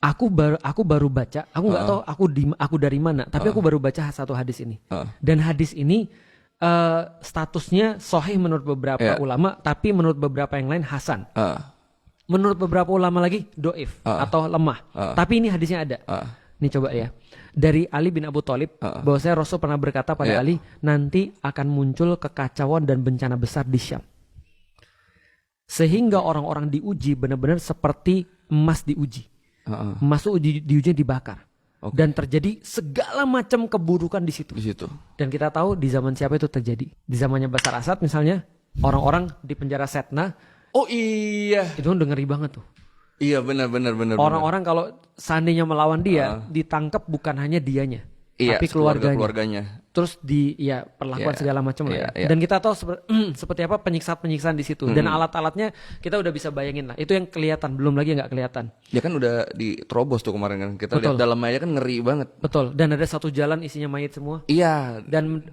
Aku baru baca, aku nggak tahu aku dari mana, tapi aku baru baca satu hadis ini. Dan hadis ini statusnya sahih menurut beberapa ulama, tapi menurut beberapa yang lain hasan. Menurut beberapa ulama lagi doif atau lemah. Tapi ini hadisnya ada. Nih coba ya. Dari Ali bin Abu Thalib, bahwasanya Rasul pernah berkata pada Ali, nanti akan muncul kekacauan dan bencana besar di Syam. Sehingga orang-orang diuji benar-benar seperti emas diuji. Emas itu diuji dibakar. Dan terjadi segala macam keburukan di situ. Dan kita tahu di zaman siapa itu terjadi. Di zamannya Bashar Assad misalnya, orang-orang di penjara Setna. Oh iya. Itu udah ngeri banget tuh. Iya benar. Orang-orang kalau seandainya melawan dia, ditangkap bukan hanya dianya, tapi keluarganya. Terus perlakuan segala macam lah. Dan kita tahu seperti apa penyiksaan di situ. Dan alat-alatnya kita udah bisa bayangin lah. Itu yang kelihatan, belum lagi yang nggak kelihatan. Ya kan udah diterobos tuh kemarin kan. Kita lihat dalamnya kan ngeri banget. Betul. Dan ada satu jalan isinya mayat semua. Iya. Dan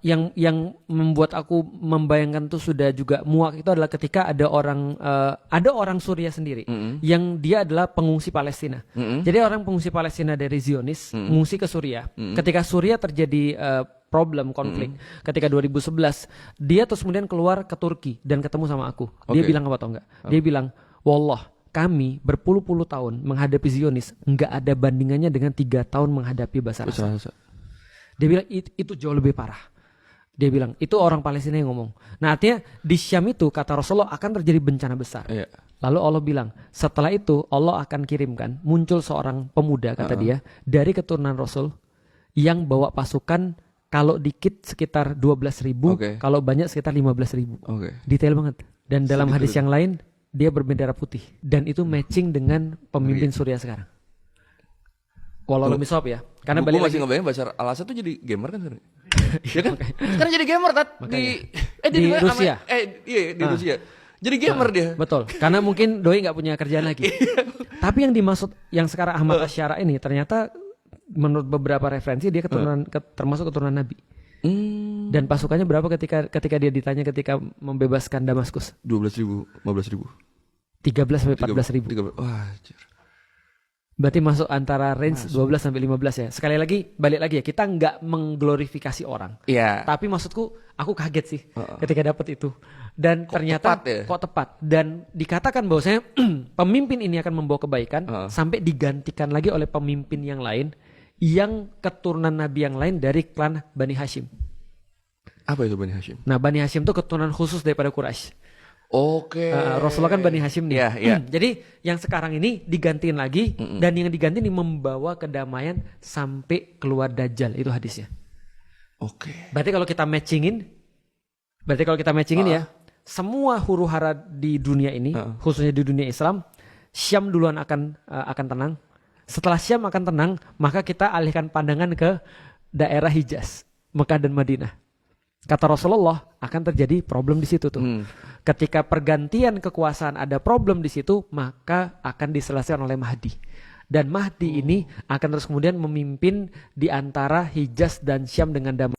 yang membuat aku membayangkan tuh sudah juga muak itu adalah ketika ada orang Suriah sendiri yang dia adalah pengungsi Palestina. Jadi orang pengungsi Palestina dari Zionis mengungsi ke Suriah. Ketika Suriah terjadi problem konflik, ketika 2011 dia terus kemudian keluar ke Turki dan ketemu sama aku. Dia bilang apa tau enggak? Dia bilang, "Wallah, kami berpuluh-puluh tahun menghadapi Zionis, enggak ada bandingannya dengan 3 tahun menghadapi Bashar Assad." Dia bilang itu jauh lebih parah. Dia bilang, itu orang Palestina yang ngomong. Nah artinya di Syam itu kata Rasulullah akan terjadi bencana besar. Lalu Allah bilang, setelah itu Allah akan kirimkan, muncul seorang pemuda kata dia, dari keturunan Rasul, yang bawa pasukan kalau dikit sekitar 12.000, kalau banyak sekitar 15.000. Detail banget. Dan dalam hadis yang lain, dia berbendera putih. Dan itu matching dengan pemimpin Suriah sekarang. Walau lebih sop ya. Karena gue masih ngebayang Bashar al-Assad tuh jadi gamer kan sekarang. Ya kan? Sekarang jadi gamer kan di Rusia. Di Rusia. Jadi gamer dia. Betul. Karena mungkin doi nggak punya kerjaan lagi. Tapi yang dimaksud yang sekarang Ahmad Asyara ini ternyata menurut beberapa referensi dia termasuk keturunan Nabi. Dan pasukannya berapa ketika dia ditanya ketika membebaskan Damaskus? 12.000, 15.000. 13 sampai 14.000. Wah, anjir. Berarti masuk antara range 12 sampai 15 ya. Sekali lagi, balik lagi ya, kita nggak mengglorifikasi orang. Tapi maksudku, aku kaget sih ketika dapat itu. Dan ternyata kok tepat. Dan dikatakan bahwasanya pemimpin ini akan membawa kebaikan sampai digantikan lagi oleh pemimpin yang lain, yang keturunan Nabi yang lain dari klan Bani Hashim. Apa itu Bani Hashim? Nah, Bani Hashim itu keturunan khusus daripada Quraisy. Rasulullah kan Bani Hashim nih. Jadi yang sekarang ini digantiin lagi, dan yang diganti ini membawa kedamaian sampai keluar Dajjal, itu hadisnya. Berarti kalau kita matchingin ya, semua huru hara di dunia ini, khususnya di dunia Islam, Syam duluan akan tenang. Setelah Syam akan tenang, maka kita alihkan pandangan ke daerah Hijaz, Mekah dan Madinah. Kata Rasulullah akan terjadi problem di situ tuh. Ketika pergantian kekuasaan ada problem di situ, maka akan diselesaikan oleh Mahdi. Dan Mahdi ini akan terus kemudian memimpin di antara Hijaz dan Syam dengan damai.